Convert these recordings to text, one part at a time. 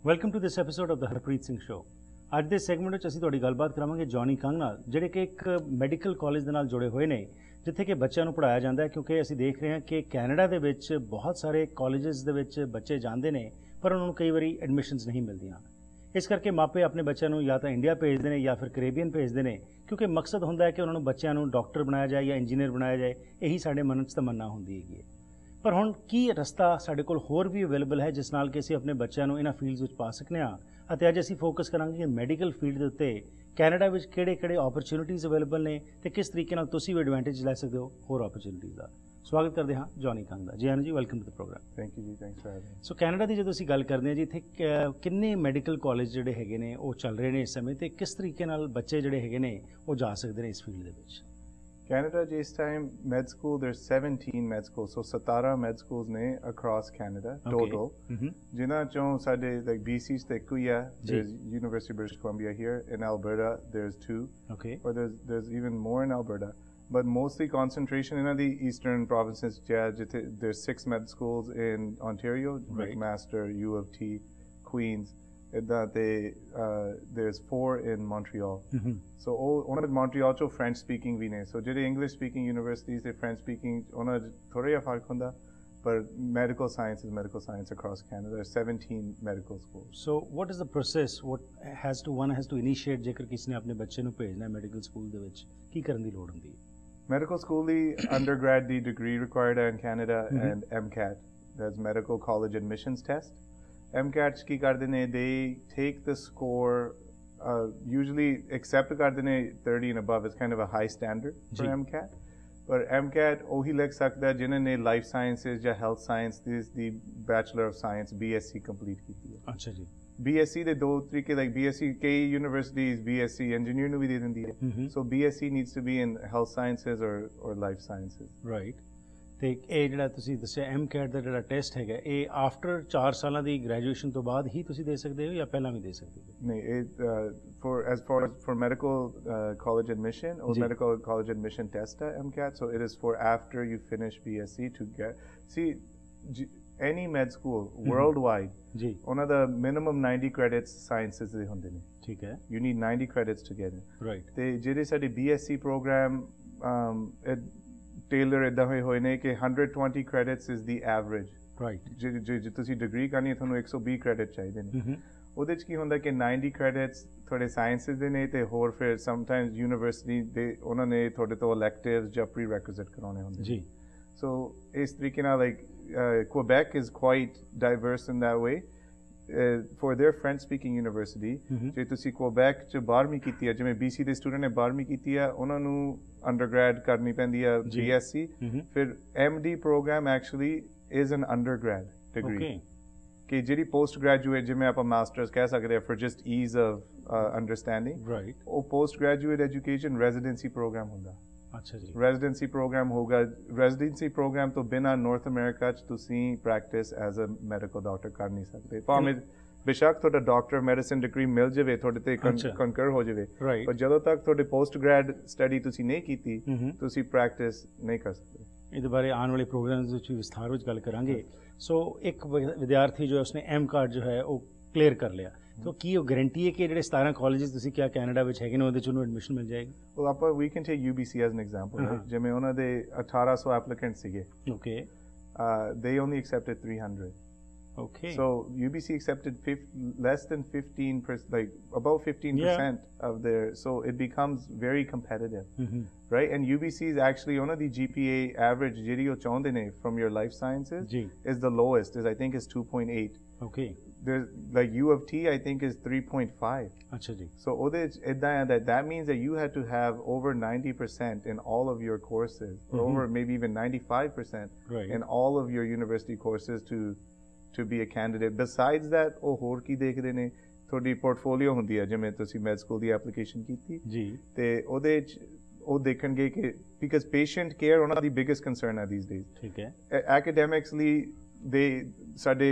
Welcome to this episode of the Harpreet Singh show. ਅੱਜ ਦੇ segment ਵਿੱਚ ਅਸੀਂ ਤੁਹਾਡੀ ਗੱਲਬਾਤ ਕਰਾਵਾਂਗੇ ਜੌਨੀ ਕੰਗ ਨਾਲ, ਜਿਹੜੇ ਕਿ ਇੱਕ ਮੈਡੀਕਲ ਕਾਲਜ ਦੇ ਨਾਲ ਜੁੜੇ ਹੋਏ ਨੇ, ਜਿੱਥੇ ਕਿ ਬੱਚਿਆਂ ਨੂੰ ਪੜ੍ਹਾਇਆ ਜਾਂਦਾ ਹੈ। ਕਿਉਂਕਿ ਅਸੀਂ ਦੇਖ ਰਹੇ ਹਾਂ ਕਿ ਕੈਨੇਡਾ ਦੇ ਵਿੱਚ ਬਹੁਤ ਸਾਰੇ ਕਾਲਜਸ ਦੇ ਵਿੱਚ ਬੱਚੇ ਜਾਂਦੇ ਨੇ, ਪਰ ਉਹਨਾਂ ਨੂੰ ਕਈ ਵਾਰੀ ਐਡਮਿਸ਼ਨਸ ਨਹੀਂ ਮਿਲਦੀਆਂ। ਇਸ ਕਰਕੇ ਮਾਪੇ ਆਪਣੇ ਬੱਚਿਆਂ ਨੂੰ ਜਾਂ ਤਾਂ ਇੰਡੀਆ ਭੇਜਦੇ ਨੇ ਜਾਂ ਫਿਰ ਕੈਰੇਬੀਅਨ ਭੇਜਦੇ ਨੇ, ਕਿਉਂਕਿ ਮਕਸਦ ਹੁੰਦਾ ਹੈ ਕਿ ਉਹਨਾਂ ਨੂੰ ਬੱਚਿਆਂ ਨੂੰ ਡਾਕਟਰ ਬਣਾਇਆ ਜਾਏ ਜਾਂ ਇੰਜੀਨੀਅਰ ਬਣਾਇਆ ਜਾਏ। ਇਹੀ ਸਾਡੇ ਮਨ 'ਚ ਤਮੰਨਾ ਹੁੰਦੀ ਹੈਗੀ ਹੈ। ਪਰ ਹੁਣ ਕੀ ਰਸਤਾ ਸਾਡੇ ਕੋਲ ਹੋਰ ਵੀ ਅਵੇਲੇਬਲ ਹੈ ਜਿਸ ਨਾਲ ਕਿ ਅਸੀਂ ਆਪਣੇ ਬੱਚਿਆਂ ਨੂੰ ਇਹਨਾਂ ਫੀਲਡਸ ਵਿੱਚ ਪਾ ਸਕਨੇ ਹਾਂ। ਅਤੇ ਅੱਜ ਅਸੀਂ ਫੋਕਸ ਕਰਾਂਗੇ ਕਿ ਮੈਡੀਕਲ ਫੀਲਡ ਦੇ ਉੱਤੇ ਕੈਨੇਡਾ ਵਿੱਚ ਕਿਹੜੇ ਓਪਰਚੁਨਿਟੀਜ਼ ਅਵੇਲੇਬਲ ਨੇ ਅਤੇ ਕਿਸ ਤਰੀਕੇ ਨਾਲ ਤੁਸੀਂ ਵੀ ਐਡਵਾਂਟੇਜ ਲੈ ਸਕਦੇ ਹੋ ਹੋਰ ਓਪਰਚੁਨਿਟੀਜ਼ ਦਾ। ਸਵਾਗਤ ਕਰਦੇ ਹਾਂ ਜੌਨੀ ਕੰਗ ਦਾ। ਜੀ ਜੀ, welcome to the program. Thank you ਜੀ, thanks for having. So Canada ਦੀ ਜਦੋਂ ਅਸੀਂ ਗੱਲ ਕਰਦੇ ਹਾਂ ਜੀ, ਇੱਥੇ ਕਿੰਨੇ ਮੈਡੀਕਲ ਕਾਲਜ ਜਿਹੜੇ ਹੈਗੇ ਨੇ ਉਹ ਚੱਲ ਰਹੇ ਨੇ ਇਸ ਸਮੇਂ, ਅਤੇ ਕਿਸ ਤਰੀਕੇ ਨਾਲ ਬੱਚੇ ਜਿਹੜੇ ਹੈਗੇ ਨੇ ਉਹ ਜਾ ਸਕਦੇ ਨੇ ਇਸ ਫੀਲਡ ਦੇ ਵਿੱਚ? Canada this time med school, there's 17 med schools, so 17 med schools ne across Canada total. Jina chon sade like BC te kuya, there's University of British Columbia here. In Alberta there's 2. Okay. Or there's even more in Alberta, but mostly concentration in the eastern provinces. Yeah, there's 6 med schools in Ontario, McMaster, U of T, Queens. There's 4 in Montreal. So ਉਹਨਾਂ ਦੇ Montreal ਚੋਂ French speaking ਵੀ ਨੇ, so ਜਿਹੜੇ English speaking universities ਤੇ French speaking ਉਹਨਾਂ ਥੋੜ੍ਹਾ ਜਿਹਾ ਫਰਕ ਹੁੰਦਾ, ਪਰ medical science across Canada. There's 17 medical schools. So what is the process? What one has to initiate ਜੇਕਰ ਕਿਸੇ ਨੇ ਆਪਣੇ ਬੱਚੇ ਨੂੰ ਭੇਜਣਾ ਹੈ ਮੈਡੀਕਲ ਸਕੂਲ ਦੇ ਵਿੱਚ, ਕੀ ਕਰਨ ਦੀ ਲੋੜ ਹੁੰਦੀ ਹੈ? Medical school the undergrad the degree required in Canada and MCAT, that's medical college admissions test. MCAT ਕੀ ਕਰਦੇ ਨੇ, they take the score, usually accept ਕਰਦੇ ਨੇ 30 and above. It's kind of a high standard for MCAT. But MCAT ਉਹੀ ਲਿਖ ਸਕਦਾ ਜਿਨ੍ਹਾਂ ਨੇ life sciences ਜਾਂ health science the bachelor of science BSc complete ਕੀਤੀ ਹੈ। ਅੱਛਾ ਜੀ। BSc ਦੇ ਦੋ ਤਰੀਕੇ, like BSc ਕਈ ਯੂਨੀਵਰਸਿਟੀਜ਼ BSc ਇੰਜੀਨੀਅਰ ਨੂੰ ਵੀ ਦੇ ਦਿੰਦੀ ਹੈ, so BSc needs to be in health sciences or life sciences. Right. ਅਤੇ ਇਹ ਜਿਹੜਾ ਤੁਸੀਂ ਦੱਸਿਆ MCAT ਦਾ ਜਿਹੜਾ ਟੈਸਟ ਹੈਗਾ, ਇਹ ਆਫਟਰ 4 ਸਾਲਾਂ ਦੀ ਗ੍ਰੈਜੂਏਸ਼ਨ ਤੋਂ ਬਾਅਦ ਹੀ ਤੁਸੀਂ ਦੇ ਸਕਦੇ ਹੋ ਜਾਂ ਪਹਿਲਾਂ ਵੀ ਦੇ ਸਕਦੇ ਹੋ? ਨਹੀਂ, ਇਹ for medical college admission or medical college admission test ਹੈ MCAT, so it is for after you finish BSc to get any med school worldwide ਜੀ ਉਹਨਾਂ ਦਾ minimum 90 credits sciences ਦੇ ਹੁੰਦੇ ਨੇ। ਠੀਕ ਹੈ, you need 90 credits to get in. Right. ਤੇ ਜਿਹੜੇ ਸਾਡੇ BSc program ਟੇਲਰ ਇੱਦਾਂ ਹੋਏ ਨੇ ਕਿ 120 credits is the average. Right. ਜੇ ਤੁਸੀਂ ਡਿਗਰੀ ਕਰਨੀ ਹੈ ਤੁਹਾਨੂੰ 120 credit ਚਾਹੀਦੇ ਨੇ। ਉਹਦੇ 'ਚ ਕੀ ਹੁੰਦਾ ਕਿ 90 credits ਤੁਹਾਡੇ ਸਾਇੰਸਿਸ ਦੇ ਨੇ, ਅਤੇ ਹੋਰ ਫਿਰ ਸਮਟਾਈਮਸ ਯੂਨੀਵਰਸਿਟੀ ਦੇ ਉਹਨਾਂ ਨੇ ਤੁਹਾਡੇ ਤੋਂ electives ਜਾਂ prerequisite ਕਰਾਉਣੇ ਹੁੰਦੇ ਜੀ। ਸੋ ਇਸ ਤਰੀਕੇ ਨਾਲ like Quebec is quite diverse in that way. For their French-speaking university, ਜੇ ਤੁਸੀਂ Quebec 'ਚ 12ਵੀਂ ਕੀਤੀ ਹੈ, ਜਿਵੇਂ BC ਦੇ ਸਟੂਡੈਂਟ ਨੇ 12ਵੀਂ ਕੀਤੀ ਹੈ, ਉਹਨਾਂ ਨੂੰ ਅੰਡਰਗ੍ਰੈਡ ਕਰਨੀ ਪੈਂਦੀ ਹੈ BSc, ਫਿਰ MD program actually is an undergrad degree. ਕਿ ਜਿਹੜੀ post graduate ਜਿਵੇਂ ਆਪਾਂ ਮਾਸਟਰਸ ਕਹਿ ਸਕਦੇ ਹਾਂ for just ease of understanding, ਉਹ post graduate education residency program ਹੁੰਦਾ। ਅੱਛਾ ਜੀ। ਰੈਜ਼ੀਡੈਂਸੀ ਪ੍ਰੋਗਰਾਮ ਹੋਗਾ। ਰੈਜ਼ੀਡੈਂਸੀ ਪ੍ਰੋਗਰਾਮ ਤੋਂ ਬਿਨਾਂ ਨਾਰਥ ਅਮਰੀਕਾ 'ਚ ਤੁਸੀਂ practice as a medical doctor ਕਰ ਨਹੀਂ ਸਕਦੇ। ਭਾਵੇਂ ਬੇਸ਼ੱਕ ਤੁਹਾਡਾ ਡਾਕਟਰ ਮੈਡੀਸਨ ਡਿਗਰੀ ਮਿਲ ਜਾਵੇ, ਤੁਹਾਡੇ ਤੇ ਕੰਕਰ ਹੋ ਜਾਵੇ, ਪਰ ਜਦੋਂ ਤੱਕ ਤੁਹਾਡੇ ਪੋਸਟ ਗ੍ਰੈਡ ਸਟੱਡੀ ਤੁਸੀਂ ਨਹੀਂ ਕੀਤੀ, ਤੁਸੀਂ ਪ੍ਰੈਕਟਿਸ ਨਹੀਂ ਕਰ ਸਕਦੇ। ਇਹਦੇ ਬਾਰੇ ਆਉਣ ਵਾਲੇ ਪ੍ਰੋਗਰਾਮਸ ਵਿੱਚ ਵਿਸਥਾਰ ਵਿੱਚ ਗੱਲ ਕਰਾਂਗੇ। ਸੋ ਇੱਕ ਵਿਦਿਆਰਥੀ ਜੋ ਉਸਨੇ MCAT ਜੋ ਹੈ ਉਹ ਕਲੀਅਰ ਕਰ ਲਿਆ, ਤਾਂ ਕੀ ਉਹ ਗਰੰਟੀ ਹੈ ਕਿ ਜਿਹੜੇ 17 ਕਾਲਜਸ ਤੁਸੀਂ ਕਿਹਾ ਕੈਨੇਡਾ ਵਿੱਚ ਹੈਗੇ ਨੇ ਉਹਦੇ 'ਚ ਉਹਨੂੰ ਐਡਮਿਸ਼ਨ ਮਿਲ ਜਾਏਗੀ? ਉਹ ਆਪਾਂ ਵੀ can take UBC as an example. ਜਿਵੇਂ ਉਹਨਾਂ ਦੇ 1800 ਐਪਲੀਕੈਂਟ ਸੀਗੇ, okay, they only accepted 300. Okay. So UBC accepted less than 15%, like about 15% of their, so it becomes very competitive, right? And UBC is actually one of the GPA average ਜਿਹੜੀ ਉਹ ਚਾਹੁੰਦੇ ਨੇ from your life sciences is the lowest, is I think is 2.8. Okay. There's like U of T I think is 3.5. Acha ji. So ਉਹਦੇ that means that you had to have over 90% in all of your courses, or over maybe even 95% in all of your university courses to be a candidate. Besides that, ਉਹ ਹੋਰ ਕੀ ਦੇਖਦੇ ਨੇ, ਤੁਹਾਡੀ portfolio ਹੁੰਦੀ ਹੈ, ਜਿਵੇਂ ਤੁਸੀਂ ਮੈਡ ਸਕੂਲ ਦੀ application ਕੀਤੀ ਜੀ, ਤੇ ਉਹਦੇ 'ਚ ਉਹ ਦੇਖਣਗੇ ਕਿ ਬਿਕਾਜ਼ ਪੇਸ਼ੈਂਟ ਕੇਅਰ ਉਹਨਾਂ ਦੀ ਬਿਗੇਸਟ ਕੰਸਰਨ ਹੈ ਥੀਸ ਡੇਜ਼। ਠੀਕ ਹੈ। ਐਕੈਡੈਮਿਕਸ ਲਈ ਸਾਡੇ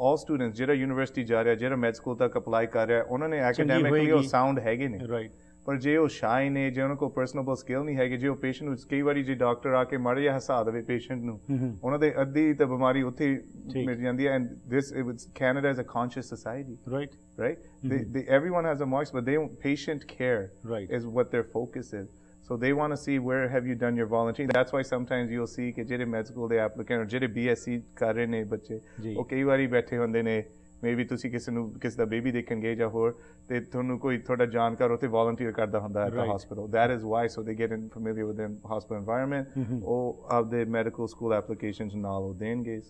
all students ਜਿਹੜਾ ਯੂਨੀਵਰਸਿਟੀ ਜਾ ਰਿਹਾ ਜਿਹੜਾ ਮੈਡ ਸਕੂਲ ਤੱਕ ਅਪਲਾਈ ਕਰ ਰਿਹਾ ਉਹਨਾਂ ਨੇ ਐਕੈਡੈਮਿਕਲੀ ਉਹ ਸਾਊਂਡ ਹੈਗੇ ਨੇ ਰਾਈਟ ਪਰ ਜੇ ਉਹ ਸ਼ਾਈ ਨੇ ਜੇ ਉਹਨਾਂ ਕੋਲ ਪਰਸਨਲ ਸਕਿੱਲ ਨਹੀਂ ਹੈਗੇ ਜੇ ਉਹ ਪੇਸ਼ੈਂਟ ਨੂੰ ਕਈ ਵਾਰੀ ਜੇ ਡਾਕਟਰ ਆ ਕੇ ਮਾੜਾ ਜਿਹਾ ਹਸਾ ਦੇਵੇ ਪੇਸ਼ੈਂਟ ਨੂੰ ਉਹਨਾਂ ਦੇ ਅੱਧੀ ਤਾਂ ਬਿਮਾਰੀ ਉੱਥੇ ਮਿਟ ਜਾਂਦੀ ਹੈ and this Canada is a conscious society right everyone has a marks but patient care is what their focus is. So they want to see where have you done your volunteering. That's why sometimes you'll see कि ਜਿਹੜੇ med school ਦੇ applicant or ਜਿਹੜੇ BSc ਕਰ ਰਹੇ ਨੇ ਬੱਚੇ ਉਹ ਕਈ ਵਾਰੀ ਬੈਠੇ ਹੁੰਦੇ ਨੇ ਮੇਬੀ ਤੁਸੀਂ ਕਿਸੇ ਦਾ ਬੇਬੀ ਦੇਖਣ ਗਏ ਜਾਂ ਹੋਰ ਤੇ ਤੁਹਾਨੂੰ ਕੋਈ ਤੁਹਾਡਾ ਜਾਣਕਾਰ ਉੱਥੇ volunteer ਕਰਦਾ ਹੁੰਦਾ at the hospital. That is why so they get familiar with the hospital environment ਉਹ ਆਪਦੇ medical school applications ਨਾਲ ਉਹ ਦੇਣਗੇ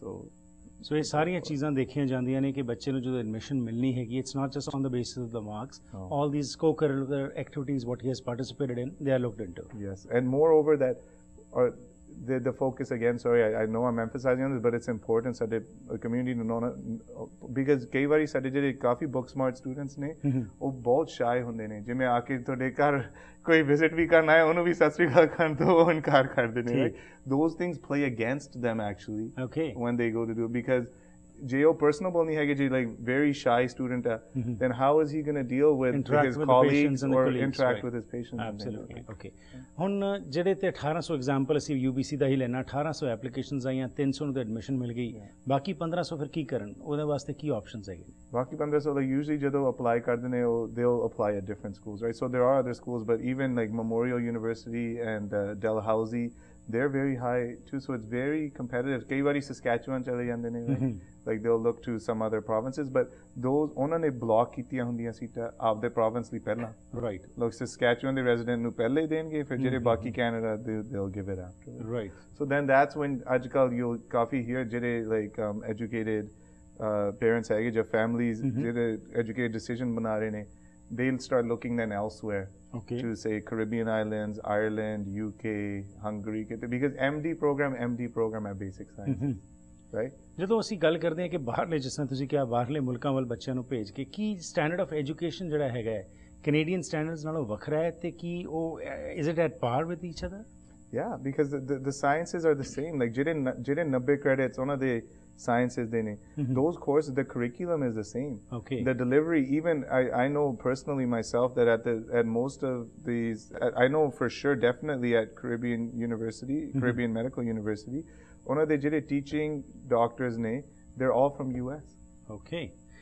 ਸੋ ਇਹ ਸਾਰੀਆਂ ਚੀਜ਼ਾਂ ਦੇਖੀਆਂ ਜਾਂਦੀਆਂ ਨੇ ਕਿ ਬੱਚੇ ਨੂੰ ਜਦੋਂ ਐਡਮਿਸ਼ਨ ਮਿਲਣੀ ਹੈਗੀ it's not just on the basis of the marks all these co-curricular activities what he has participated in they are looked into. Yes, and moreover that the focus again sorry I know I'm emphasizing on this but it's important ਸਾਡੇ community ਨੂੰ know because ਕਈ ਵਾਰੀ ਸਾਡੇ ਜਿਹੜੇ ਕਾਫੀ book smart students ਨੇ ਉਹ ਬਹੁਤ shy ਹੁੰਦੇ ਨੇ ਜਿਵੇਂ ਆ ਕੇ ਤੁਹਾਡੇ ਘਰ ਕੋਈ visit ਵੀ ਕਰਨਾ ਹੈ ਉਹਨੂੰ ਵੀ ਸਤਿ ਸ੍ਰੀ ਅਕਾਲ ਕਰਨ ਤੋਂ ਉਹ ਇਨਕਾਰ ਕਰਦੇ ਨੇ right those things play against them actually when they go to do it because ਜੇ ਉਹ personable ਨਹੀਂ ਹੈਗੇ ਜੇ like very shy student then how is he going to deal with his colleagues or interact with his patients absolutely okay ਹੁਣ ਜਿਹੜੇ ਤੇ 1800 example ਅਸੀਂ UBC ਦਾ ਹੀ ਲੈਣਾ 1800 ਐਪਲੀਕੇਸ਼ਨਸ ਆਈਆਂ 300 ਨੂੰ ਤਾਂ ਐਡਮਿਸ਼ਨ ਮਿਲ ਗਈ ਬਾਕੀ 1500 ਫਿਰ ਕੀ ਕਰਨ ਉਹਦੇ ਵਾਸਤੇ ਕੀ ਆਪਸ਼ਨਸ ਹੈਗੇ ਬਾਕੀ 1500 ਦਾ ਯੂਜੂਅਲੀ ਜਦੋਂ ਅਪਲਾਈ ਕਰਦੇ ਨੇ ਉਹ they'll apply at different schools right so there are other schools but even like Memorial University and Dalhousie they're very high too so it's very competitive ਕਈ ਵਾਰੀ Saskatchewan ਚਲੇ ਜਾਂਦੇ ਨੇ like they'll look to some other provinces but those ਉਹਨਾਂ ਨੇ block ਕੀਤੀਆਂ ਹੁੰਦੀਆਂ ਸੀਟਾਂ ਆਪਦੇ ਪ੍ਰੋਵਿੰਸ ਲਈ ਪਹਿਲਾਂ right ਲੋਕ Saskatchewan ਦੇ resident ਨੂੰ ਪਹਿਲੇ ਦੇਣਗੇ ਫਿਰ ਜਿਹੜੇ ਬਾਕੀ Canada they'll give it after right so then that's when ਅੱਜਕੱਲ you'll ਕਾਫੀ hear ਜਿਹੜੇ like educated parents ਹੈਗੇ ਜਾਂ families ਜਿਹੜੇ educated decision ਬਣਾ ਰਹੇ ਨੇ they'll start looking then elsewhere to say Caribbean islands, Ireland, UK, Hungary because MD program ਹੈ basic science right ਜਦੋਂ ਅਸੀਂ ਗੱਲ ਕਰਦੇ ਹਾਂ ਕਿ ਬਾਹਰਲੇ ਜਿਸ ਤਰ੍ਹਾਂ ਤੁਸੀਂ ਕਿਹਾ ਬਾਹਰਲੇ ਮੁਲਕਾਂ ਵੱਲ ਬੱਚਿਆਂ ਨੂੰ ਭੇਜ ਕੇ ਕੀ ਸਟੈਂਡਰਡ ਆਫ ਐਜੂਕੇਸ਼ਨ ਜਿਹੜਾ ਹੈਗਾ ਹੈ ਕੈਨੇਡੀਅਨ ਸਟੈਂਡਰਡਸ ਨਾਲੋਂ ਵੱਖਰਾ ਹੈ ਤੇ ਕੀ ਉਹ ਇਜ਼ ਇਟ ਐਟ ਪਾਰ with each other yeah because the sciences are the same like ਜਿਹੜੇ 90 credits ਉਹਨਾਂ ਦੇ sciences they need those courses the curriculum is the same the delivery even I know personally myself that at most of these I know for sure definitely at Caribbean University Caribbean Medical University ਉਹਨਾਂ ਦੇ ਜਿਹੜੇ teaching doctors ਨੇ they're all from US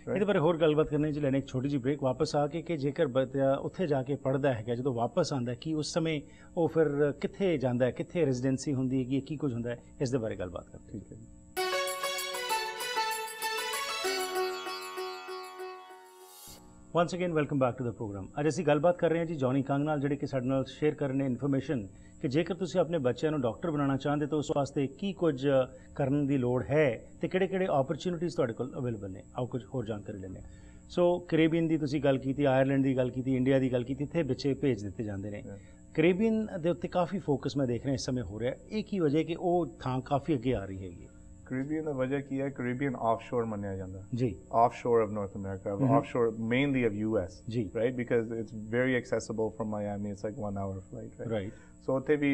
ਇਹਦੇ ਬਾਰੇ ਹੋਰ ਗੱਲਬਾਤ ਕਰਨੇ ਚ ਲੈਣੇ ਇੱਕ ਛੋਟੀ ਜਿਹੀ ਬ੍ਰੇਕ ਵਾਪਸ ਆ ਕੇ ਕਿ ਜੇਕਰ ਬੱਚਾ ਉੱਥੇ ਜਾ ਕੇ ਪੜ੍ਹਦਾ ਹੈਗਾ ਜਦੋਂ ਵਾਪਸ ਆਉਂਦਾ ਕਿ ਉਸ ਸਮੇਂ ਉਹ ਫਿਰ ਕਿੱਥੇ ਜਾਂਦਾ ਹੈ ਕਿੱਥੇ ਰੈਜ਼ੀਡੈਂਸੀ ਹੁੰਦੀ ਹੈਗੀ ਕੀ ਕੁਝ ਹੁੰਦਾ ਹੈ ਇਸ ਦੇ ਬਾਰੇ ਗੱਲਬਾਤ ਕਰਦੇ ਠੀਕ ਹੈ once again welcome back to the program ਅੱਜ ਅਸੀਂ ਗੱਲਬਾਤ ਕਰ ਰਹੇ ਹਾਂ ਜੀ ਜੌਨੀ ਕੰਗ ਨਾਲ ਜਿਹੜੇ ਕਿ ਸਾਡੇ ਨਾਲ ਸ਼ੇਅਰ ਕਰ ਰਹੇ ਨੇ ਇਨਫੋਰਮੇਸ਼ਨ ਕਿ ਜੇਕਰ ਤੁਸੀਂ ਆਪਣੇ ਬੱਚਿਆਂ ਨੂੰ ਡਾਕਟਰ ਬਣਾਉਣਾ ਚਾਹੁੰਦੇ ਤਾਂ ਉਸ ਵਾਸਤੇ ਕੀ ਕੁਝ ਕਰਨ ਦੀ ਲੋੜ ਹੈ ਤੇ ਕਿਹੜੇ ਓਪਰਚੁਨਿਟੀਜ਼ ਤੁਹਾਡੇ ਕੋਲ ਅਵੇਲੇਬਲ ਨੇ ਆਓ ਕੁਝ ਹੋਰ ਜਾਣਕਾਰੀ ਲੈਂਦੇ ਹਾਂ ਸੋ ਕੈਰੇਬੀਅਨ ਦੀ ਤੁਸੀਂ ਗੱਲ ਕੀਤੀ ਆਇਰਲੈਂਡ ਦੀ ਗੱਲ ਕੀਤੀ ਇੰਡੀਆ ਦੀ ਗੱਲ ਕੀਤੀ ਇੱਥੇ ਬੱਚੇ ਭੇਜ ਦਿੱਤੇ ਜਾਂਦੇ ਨੇ ਕੈਰੇਬੀਅਨ ਦੇ ਉੱਤੇ ਕਾਫੀ ਫੋਕਸ ਮੈਂ ਦੇਖ ਰਿਹਾ ਇਸ ਸਮੇਂ ਹੋ ਰਿਹਾ ਇਹ ਕੀ ਵਜ੍ਹਾ ਕਿ ਉਹ ਥਾਂ ਕਾਫੀ ਅੱਗੇ ਆ ਰਹੀ ਹੈਗੀ Caribbean the wajah ki hai Caribbean offshore manya janda ji offshore of North America offshore mainly of US ji right because it's very accessible from Miami it's like 1 hour flight right so utte bhi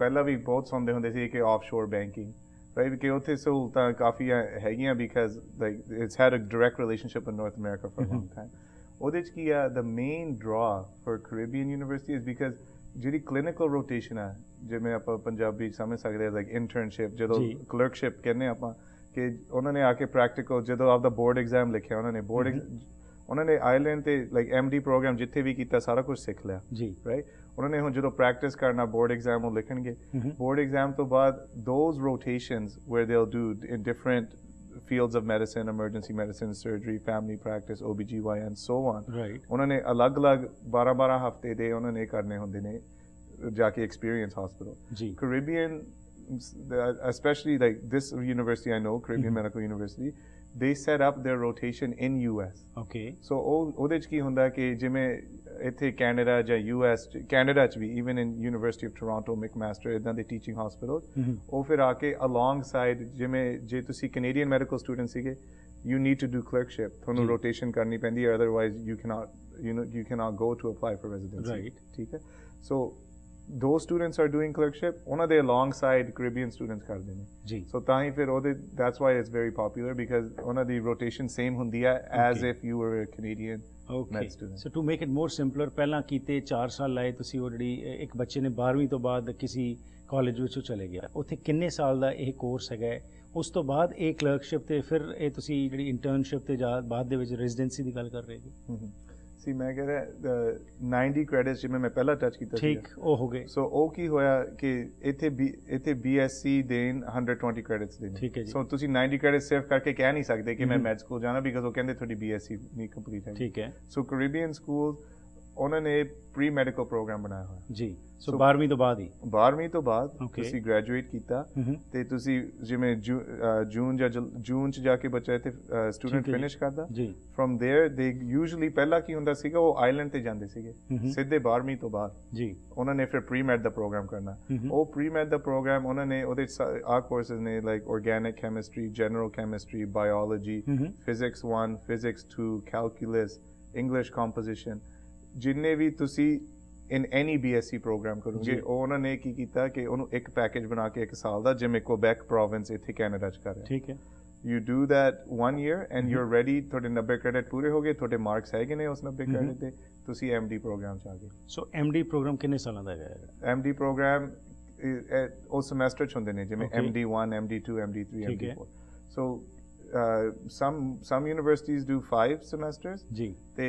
pehla bhi bahut sunde hunde si ki offshore banking right because utte sahultan kafi hegiyan because like it's had a direct relationship with North America for a long time ਉਹਦੇ ਚ ਕੀ ਆ the main draw for Caribbean University is because ਜਿਹੜੀ clinical rotation ਹੈ ਜਿਵੇਂ ਆਪਾਂ ਪੰਜਾਬੀ ਸਮਝ ਸਕਦੇ ਹਾਂ ਲਾਈਕ ਇੰਟਰਨਸ਼ਿਪ ਜਦੋਂ ਕਲਰਕਸ਼ਿਪ ਕਹਿੰਦੇ ਆਪਾਂ ਕਿ ਉਹਨਾਂ ਨੇ ਆ ਕੇ ਪ੍ਰੈਕਟੀਕਲ ਜਦੋਂ ਆਪਦਾ ਬੋਰਡ ਐਗਜ਼ਾਮ ਲਿਖਿਆ ਉਹਨਾਂ ਨੇ ਆਇਰਲੈਂਡ ਤੇ ਲਾਈਕ MD ਪ੍ਰੋਗਰਾਮ ਜਿੱਥੇ ਵੀ ਕੀਤਾ ਸਾਰਾ ਕੁਝ ਸਿੱਖ ਲਿਆ ਜੀ ਰਾਈਟ ਉਹਨਾਂ ਨੇ ਹੁਣ ਜਦੋਂ ਪ੍ਰੈਕਟਿਸ ਕਰਨਾ ਬੋਰਡ ਐਗਜ਼ਾਮ ਉਹ ਲਿਖਣਗੇ ਬੋਰਡ ਐਗਜ਼ਾਮ ਤੋਂ ਬਾਅਦ those rotations where they will do in different fields of medicine, emergency medicine, surgery, family practice, OBGYN, so on. Right. ਉਹਨਾਂ ਨੇ ਅਲੱਗ-ਅਲੱਗ 12 ਹਫ਼ਤੇ ਦੇ ਉਹਨਾਂ ਨੇ ਕਰਨੇ ਹੁੰਦੇ ਨੇ ਜਾ ਕੇ experience hospital. ਜੀ Caribbean, especially like this university I know, Caribbean Medical University, they set up their rotation in US. Okay. So ਉਹਦੇ ਚ ਕੀ ਹੁੰਦਾ ਕਿ ਜਿਵੇਂ ਇੱਥੇ ਕੈਨੇਡਾ ਜਾਂ US ਕੈਨੇਡਾ ਚ ਵੀ even in University of Toronto, McMaster ਇਦਾਂ ਦੇ teaching hospitals ਉਹ ਫਿਰ ਆ ਕੇ alongside ਜਿਵੇਂ ਜੇ ਤੁਸੀਂ Canadian medical student ਸੀਗੇ you need to do clerkship ਤੁਹਾਨੂੰ rotation ਕਰਨੀ ਪੈਂਦੀ ਹੈ otherwise you cannot go to apply for residency right ਠੀਕ ਹੈ so those students are doing clerkship, ਉਹਨਾਂ ਦੇ alongside Caribbean students ਕਰਦੇ ਨੇ ਜੀ so ਤਾਂ ਹੀ ਫਿਰ ਉਹਦੇ that's why it's very popular because ਉਹਨਾਂ ਦੀ rotation same ਹੁੰਦੀ ਹੈ as if you were a Canadian med student. So to make it more simpler, ਪਹਿਲਾਂ ਕੀਤੇ 4 ਸਾਲ ਲਾਏ ਤੁਸੀਂ ਉਹ ਜਿਹੜੀ ਇੱਕ ਬੱਚੇ ਨੇ 12ਵੀਂ ਤੋਂ ਬਾਅਦ ਕਿਸੇ ਕਾਲਜ ਵਿੱਚ ਚਲੇ ਗਿਆ ਉੱਥੇ ਕਿੰਨੇ ਸਾਲ ਦਾ ਇਹ ਕੋਰਸ ਹੈਗਾ ਉਸ ਤੋਂ ਬਾਅਦ ਇਹ ਕਲਰਕਸ਼ਿਪ ਤੇ ਫਿਰ ਇਹ ਤੁਸੀਂ ਜਿਹੜੀ ਇੰਟਰਨਸ਼ਿਪ ਤੇ ਜਾਂ ਬਾਅਦ ਦੇ ਵਿੱਚ ਰੈਜ਼ੀਡੈਂਸੀ ਦੀ ਗੱਲ ਕਰ ਰਹੇ ਹੋ ਸੀ ਮੈਂ ਕਹਿ ਰਿਹਾ 90 ਕ੍ਰੈਡਿਟਸ ਜਿਵੇਂ ਮੈਂ ਪਹਿਲਾਂ ਟੱਚ ਕੀਤਾ ਠੀਕ ਉਹ ਹੋ ਗਏ ਸੋ ਉਹ ਕੀ ਹੋਇਆ ਕਿ ਇੱਥੇ BSc ਦੇਣ 120 ਕ੍ਰੈਡਿਟਸ ਦੇਣ ਠੀਕ ਹੈ ਜੀ ਸੋ ਤੁਸੀਂ 90 ਕ੍ਰੈਡਿਟਸ ਸਿਰਫ ਕਰਕੇ ਕਹਿ ਨਹੀਂ ਸਕਦੇ ਕਿ ਮੈਂ ਮੈਡ ਸਕੂਲ ਜਾਣਾ ਬਿਕਾਜ਼ ਉਹ ਕਹਿੰਦੇ ਤੁਹਾਡੀ BSc ਨਹੀਂ ਕੰਪਲੀਟ ਹੈ ਠੀਕ ਹੈ ਸੋ ਕੈਰੀਬੀਅਨ ਸਕੂਲ ਉਹਨਾਂ ਨੇ ਪ੍ਰੀ ਮੈਡੀਕਲ ਪ੍ਰੋਗਰਾਮ ਬਣਾਇਆ ਹੋਇਆ ਜੀ ਸੋ 12ਵੀਂ ਤੋਂ ਬਾਅਦ ਹੀ 12ਵੀਂ ਤੋਂ ਬਾਅਦ ਤੁਸੀਂ ਗ੍ਰੈਜੂਏਟ ਕੀਤਾ ਤੇ ਤੁਸੀਂ ਜਿਵੇਂ ਜੂਨ ਚ ਜਾ ਕੇ ਬੱਚਾ ਇੱਥੇ ਸਟੂਡੈਂਟ ਫਿਨਿਸ਼ ਕਰਦਾ ਜੀ ਫਰਮ देयर ਦੇ ਯੂਜੂਅਲੀ ਪਹਿਲਾਂ ਕੀ ਹੁੰਦਾ ਸੀਗਾ ਉਹ ਆਈਲੈਂਡ ਤੇ ਜਾਂਦੇ ਸੀਗੇ ਸਿੱਧੇ 12ਵੀਂ ਤੋਂ ਬਾਅਦ ਜੀ ਉਹਨਾਂ ਨੇ ਫਿਰ ਪ੍ਰੀ ਮੈਡ ਦਾ ਪ੍ਰੋਗਰਾਮ ਕਰਨਾ ਉਹ ਪ੍ਰੀ ਮੈਡ ਦਾ ਪ੍ਰੋਗਰਾਮ ਉਹਨਾਂ ਨੇ ਉਹਦੇ ਆ ਕੋਰਸਸ ਨੇ like organic chemistry general chemistry biology physics 1 physics 2 calculus English composition ਜਿੰਨੇ ਵੀ ਤੁਸੀਂ in any BSc program ਕਰੋਗੇ ਉਹਨਾਂ ਨੇ ਕੀ ਕੀਤਾ ਕਿ ਉਹਨੂੰ ਇੱਕ ਪੈਕੇਜ ਬਣਾ ਕੇ ਇੱਕ ਸਾਲ ਦਾ ਜਿਵੇਂ ਕੁਬੈਕ ਪ੍ਰੋਵਿੰਸ ਇੱਥੇ ਕੈਨੇਡਾ ਚ ਕਰ ਰਿਹਾ ਠੀਕ ਹੈ you do that 1 year and you're ready ਤੁਹਾਡੇ 90 ਕ੍ਰੈਡਿਟ ਪੂਰੇ ਹੋ ਗਏ ਤੁਹਾਡੇ ਮਾਰਕਸ ਹੈਗੇ ਨੇ ਉਸ 90 ਕ੍ਰੈਡਿਟ ਦੇ ਤੁਸੀਂ MD ਪ੍ਰੋਗਰਾਮ ਚ ਆ ਗਏ ਸੋ MD ਪ੍ਰੋਗਰਾਮ ਕਿੰਨੇ ਸਾਲਾਂ ਦਾ ਹੈਗਾ MD ਪ੍ਰੋਗਰਾਮ ਉਹ ਸਮੈਸਟਰ ਚ ਹੁੰਦੇ ਨੇ ਜਿਵੇਂ MD1 MD2 MD3 MD4 so some universities do 5 semesters ਜੀ ਤੇ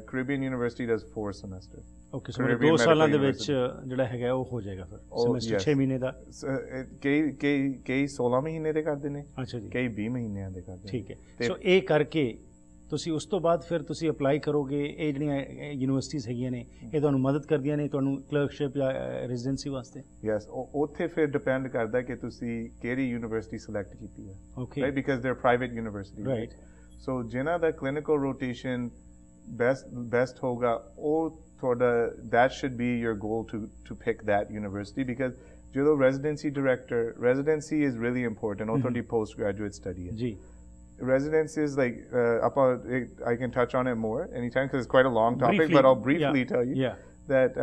Caribbean University does 4 semesters okay so 2 ਸਾਲਾਂ ਦੇ ਵਿੱਚ ਜਿਹੜਾ ਹੈਗਾ ਉਹ ਹੋ ਜਾਏਗਾ ਫਿਰ ਸਮੈਸਟਰ 6 ਮਹੀਨੇ ਦਾ ਕਈ 16 ਮਹੀਨੇ ਦੇ ਕਰਦੇ ਨੇ ਅੱਛਾ ਜੀ ਕਈ 20 ਮਹੀਨਿਆਂ ਦੇ ਕਰਦੇ ਠੀਕ ਹੈ ਸੋ ਇਹ ਕਰਕੇ ਤੁਸੀਂ ਉਸ ਤੋਂ ਬਾਅਦ ਫਿਰ ਤੁਸੀਂ ਅਪਲਾਈ ਕਰੋਗੇ ਇਹ ਜਿਹੜੀਆਂ ਯੂਨੀਵਰਸਿਟੀਜ਼ ਹੈਗੀਆਂ ਨੇ ਇਹ ਤੁਹਾਨੂੰ ਮਦਦ ਕਰਦੀਆਂ ਨੇ ਤੁਹਾਨੂੰ ਕਲਰਕਸ਼ਿਪ ਜਾਂ ਰੈਜ਼ੀਡੈਂਸੀ ਵਾਸਤੇ ਯੈਸ ਉੱਥੇ ਫਿਰ ਡਿਪੈਂਡ ਕਰਦਾ ਕਿ ਤੁਸੀਂ ਕਿਹੜੀ ਯੂਨੀਵਰਸਿਟੀ ਸਿਲੈਕਟ ਕੀਤੀ ਹੈ okay right because they are private university right so ਜਿਨ੍ਹਾਂ ਦਾ ਕਲੀਨਿਕਲ ਰੋਟੇਸ਼ਨ ਬੈਸਟ ਹੋਗਾ ਉਹ that should be your goal to pick that university because ਜਦੋਂ residency director residency is really important or ਤੁਹਾਡੀ postgraduate study ਹੈ ਜੀ residency is like I can touch on it more anytime because it's quite a long topic briefly, but I'll briefly tell you that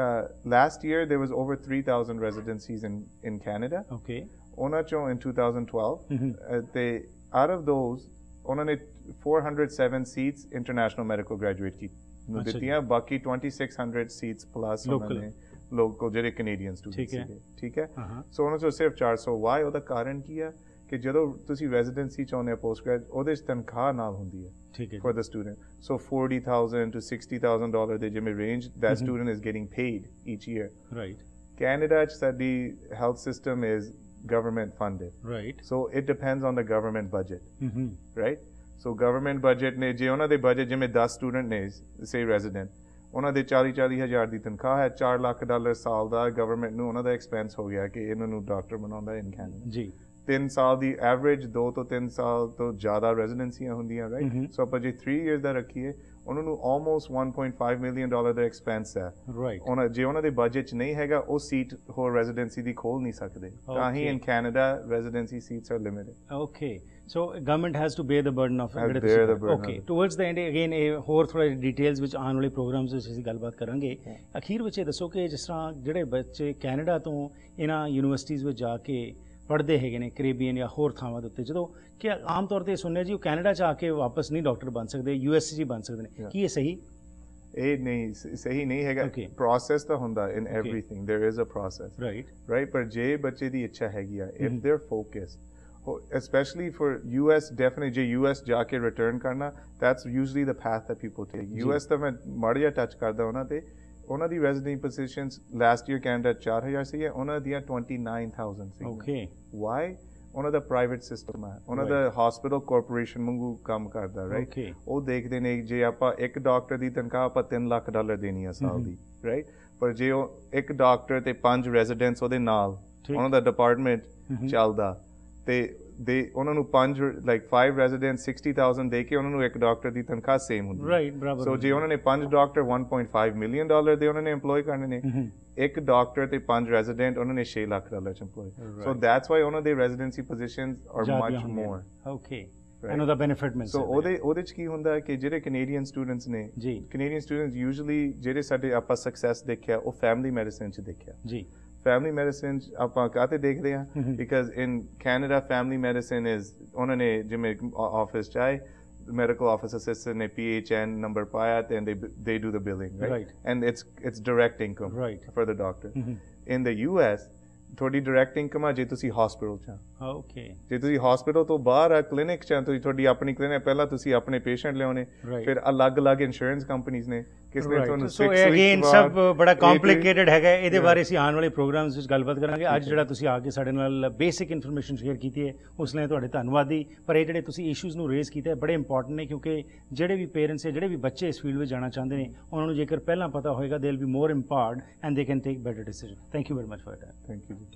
last year there was over 3,000 residencies in Canada okay ਉਹਨਾਂ ਚੋਂ in 2012 they out of those ਉਹਨਾਂ ਨੇ 407 seats international medical graduate ਕੀਤੀ ਦਿੱਤੀਆਂ ਬਾਕੀ 2600 seats plus ਉਹਨਾਂ ਨੇ local ਜਿਹੜੇ ਕੈਨੇਡੀਅਨ ਸਟੂਡੈਂਟਸ ਸੀਗੇ ਠੀਕ ਹੈ ਸੋ ਉਹਨਾਂ ਚੋਂ ਸਿਰਫ 400 ਵਾਈ ਉਹਦਾ ਕਾਰਨ ਕੀ ਹੈ ਕਿ ਜਦੋਂ ਤੁਸੀਂ ਰੈਜ਼ੀਡੈਂਸੀ ਚਾਹੁੰਦੇ ਹੋ ਪੋਸਟ ਗ੍ਰੈਡ ਉਹਦੇ 'ਚ ਤਨਖਾਹ ਨਾਲ ਹੁੰਦੀ ਹੈ ਠੀਕ ਹੈ for the student so $40,000 to $60,000 ਦੇ ਜਿਵੇਂ range that student is getting paid each year right Canada 'ਚ ਸਾਡੀ health system is government funded right so it depends on the government budget right so government budget ਨੇ ਜੇ ਉਹਨਾਂ ਦੇ budget ਜਿਵੇਂ 10 student ਨੇ ਸੇ ਰੈਜ਼ੀਡੈਂਟ ਉਹਨਾਂ ਦੇ 40 ਹਜ਼ਾਰ ਦੀ ਤਨਖਾਹ ਹੈ $4 ਲੱਖ ਸਾਲ ਦਾ ਗਵਰਨਮੈਂਟ ਨੂੰ ਉਹਨਾਂ ਦਾ ਐਕਸਪੈਂਸ ਹੋ ਗਿਆ ਕਿ ਇਹਨਾਂ ਨੂੰ ਡਾਕਟਰ ਬਣਾਉਂਦਾ ਇਨ ਕੈਨੇਡਾ ਜੀ 3 ਸਾਲ ਦੀ ਐਵਰੇਜ 2 ਤੋਂ 3 ਸਾਲ ਤੋਂ ਜ਼ਿਆਦਾ ਰੈਜ਼ੀਡੈਂਸੀਆਂ ਹੁੰਦੀਆਂ ਰਾਈਟ ਸੋ ਆਪਾਂ ਜੇ 3 ਇਅਰਸ ਦਾ ਰੱਖੀਏ ਉਹਨਾਂ ਨੂੰ ਆਲਮੋਸਟ $1.5 ਮਿਲੀਅਨ ਦਾ ਐਕਸਪੈਂਸ ਹੈ ਰਾਈਟ ਜੇ ਉਹਨਾਂ ਦੇ ਬਜਟ 'ਚ ਨਹੀਂ ਹੈਗਾ ਉਹ ਸੀਟ ਹੋਰ ਰੈਜ਼ੀਡੈਂਸੀ ਦੀ ਖੋਲ ਨਹੀਂ ਸਕਦੇ ਤਾਂ ਹੀ in Canada residency seats are limited okay so government has to bear the burden of okay towards the end again ਹੋਰ ਥੋੜੇ ਡਿਟੇਲਸ ਵਿੱਚ ਆਉਣ ਵਾਲੇ ਪ੍ਰੋਗਰਾਮਸ ਵਿੱਚ ਅਸੀਂ ਗੱਲਬਾਤ ਕਰਾਂਗੇ ਅਖੀਰ ਵਿੱਚ ਇਹ ਦੱਸੋ ਕਿ ਜਿਸ ਤਰ੍ਹਾਂ ਜਿਹੜੇ ਬੱਚੇ ਕੈਨੇਡਾ ਤੋਂ ਇਹਨਾਂ ਯੂਨੀਵਰਸਿਟੀਜ਼ ਵਿੱਚ ਜਾ ਕੇ ਪੜ੍ਹਦੇ ਹੈਗੇ ਨੇ ਕੈਰੀਬੀਅਨ ਜਾਂ ਹੋਰ ਥਾਵਾਂ ਦੇ ਉੱਤੇ ਜਦੋਂ ਕਿ ਆਮ ਤੌਰ 'ਤੇ ਸੁਣਿਆ ਜੀ ਉਹ ਕੈਨੇਡਾ 'ਚ ਆ ਕੇ ਵਾਪਸ ਨਹੀਂ ਡਾਕਟਰ ਬਣ ਸਕਦੇ US 'ਚ ਬਣ ਸਕਦੇ ਨੇ ਕੀ ਇਹ ਸਹੀ ਇਹ ਨਹੀਂ ਸਹੀ ਨਹੀਂ ਹੈਗਾ ਪ੍ਰੋਸੈਸ ਤਾਂ ਹੁੰਦਾ in everything there is a process right ਪਰ ਜੇ ਬੱਚੇ ਦੀ ਇੱਛਾ ਹੈਗੀ ਆ if they are focused especially for US definitely ਜੇ US ਜਾ ਕੇ ਰਿਟਰਨ ਕਰਨਾ that's usually the path that people take US ਤਾਂ ਮੈਂ ਮਾੜਾ ਜਿਹਾ ਟੱਚ ਕਰਦਾ ਉਹਨਾਂ ਦੀ resident positions last year Canada 4,000 ਸੀ ਉਹਨਾਂ ਦੀਆਂ 29,000 ਸੀ ਓਕੇ ਵਾਈ ਉਹਨਾਂ ਦਾ ਪ੍ਰਾਈਵੇਟ ਸਿਸਟਮ ਹੈ ਉਹਨਾਂ ਦਾ ਹਸਪੀਟਲ ਕਾਰਪੋਰੇਸ਼ਨ ਵਾਂਗੂ ਕੰਮ ਕਰਦਾ ਰਾਈਟ ਉਹ ਦੇਖਦੇ ਨੇ ਜੇ ਆਪਾਂ ਇੱਕ ਡਾਕਟਰ ਦੀ ਤਨਖਾਹ ਆਪਾਂ $3 ਲੱਖ ਦੇਣੀ ਆ ਸਾਲ ਦੀ ਰਾਈਟ ਪਰ ਜੇ ਉਹ ਇੱਕ ਡਾਕਟਰ ਤੇ 5 ਰੈਜ਼ੀਡੈਂਟਸ ਉਹਦੇ ਨਾਲ ਉਹਨਾਂ ਦਾ ਡਿਪਾਰਟਮੈਂਟ ਚੱਲਦਾ ਤੇ ਉਹਨਾਂ ਨੂੰ 5 ਰੈਜ਼ੀਡੈਂਟ 60,000 ਦੇ ਕੇ ਉਹਨਾਂ ਨੂੰ ਇੱਕ ਡਾਕਟਰ ਦੀ ਤਨਖਾਹ ਸੇਮ ਹੁੰਦੀ ਰਾਈਟ ਬਰਾਬਰ ਸੋ ਜੇ ਉਹਨਾਂ ਨੇ 5 ਡਾਕਟਰ $1.5 ਮਿਲੀਅਨ ਦੇ ਉਹਨਾਂ ਨੇ EMPLOY ਕਰਨੇ ਨੇ ਇੱਕ ਡਾਕਟਰ ਤੇ 5 ਰੈਜ਼ੀਡੈਂਟ ਉਹਨਾਂ ਨੇ $6 ਲੱਖ ਚ EMPLOY ਸੋ ਦੈਟਸ ਵਾਈ ਉਹਨਾਂ ਦੇ residency positions are much more okay ਐਨੋ ਦਾ ਬੈਨੀਫਿਟ ਮਿਲ ਸਕਦਾ। ਸੋ ਉਹਦੇ ਚ ਕੀ ਹੁੰਦਾ ਕਿ ਜਿਹੜੇ ਕੈਨੇਡੀਅਨ ਸਟੂਡੈਂਟਸ ਨੇ ਜੀ, ਕੈਨੇਡੀਅਨ ਸਟੂਡੈਂਟਸ ਯੂਜੂਅਲੀ ਜਿਹੜੇ ਸਾਡੇ ਆਪਾਂ ਸਕਸੈਸ ਦੇਖਿਆ ਉਹ ਫੈਮਿਲੀ ਮੈਡੀਸਿਨ ਚ ਦੇਖਿਆ ਜੀ। ਫੈਮਿਲੀ ਮੈਡੀਸਿਨ ਆਪਾਂ ਕਾਹਤੇ ਦੇਖਦੇ ਹਾਂ because in Canada family medicine is ਉਹਨਾਂ ਨੇ ਜਿਵੇਂ ਆਫਿਸ ਚ ਆਏ medical office assistant ne PHN number paya and they do the billing, right? And it's direct income for the doctor. In the US ਤੁਹਾਡੀ ਡਾਇਰੈਕਟ ਇਨਕਮ ਆ ਜੇ ਤੁਸੀਂ hospital ਚ ਆ। ਓਕੇ, ਜੇ ਤੁਸੀਂ ਹਸਪੀਟਲ ਤੋਂ ਬਾਹਰ ਆ ਕਲੀਨਿਕ ਚ ਆ ਤੁਸੀਂ ਤੁਹਾਡੀ ਆਪਣੀ ਕਲੀਨਿਕ ਪਹਿਲਾਂ ਤੁਸੀਂ ਆਪਣੇ ਪੇਸ਼ੈਂਟ ਲਿਆਉਣੇ ਫਿਰ ਅਲੱਗ-ਅਲੱਗ ਇੰਸ਼ੋਰੈਂਸ ਕੰਪਨੀਆਂ ਨੇ ਕਿਸ ਨੇ ਤੁਹਾਨੂੰ ਸੋ ਅਗੇਨ ਸਭ ਬੜਾ ਕੰਪਲਿਕੇਟਡ ਹੈਗਾ। ਇਹਦੇ ਬਾਰੇ ਅਸੀਂ ਆਉਣ ਵਾਲੇ ਪ੍ਰੋਗਰਾਮਸ ਵਿੱਚ ਗੱਲਬਾਤ ਕਰਾਂਗੇ। ਅੱਜ ਜਿਹੜਾ ਤੁਸੀਂ ਆ ਕੇ ਸਾਡੇ ਨਾਲ ਬੇਸਿਕ ਇਨਫੋਰਮੇਸ਼ਨ ਸ਼ੇਅਰ ਕੀਤੀ ਹੈ ਉਸ ਲਈ ਤੁਹਾਡੇ ਧੰਨਵਾਦੀ। ਪਰ ਇਹ ਜਿਹੜੇ ਤੁਸੀਂ ਇਸ਼ੂਜ਼ ਨੂੰ ਰੇਜ਼ ਕੀਤੇ ਬੜੇ ਇੰਪੋਰਟੈਂਟ ਨੇ ਕਿਉਂਕਿ ਜਿਹੜੇ ਵੀ ਪੇਰੈਂਟਸ ਹੈ ਜਿਹੜੇ ਵੀ ਬੱਚੇ ਇਸ ਫੀਲਡ ਵਿੱਚ ਜਾਣਾ ਚਾਹੁੰਦੇ ਨੇ ਉਹਨਾਂ ਨੂੰ ਜੇਕਰ ਪਹਿਲਾਂ ਪਤਾ ਹੋਏਗਾ they will be more empowered and they can take better decision. Thank you very much for your time. Thank you ਜੀ।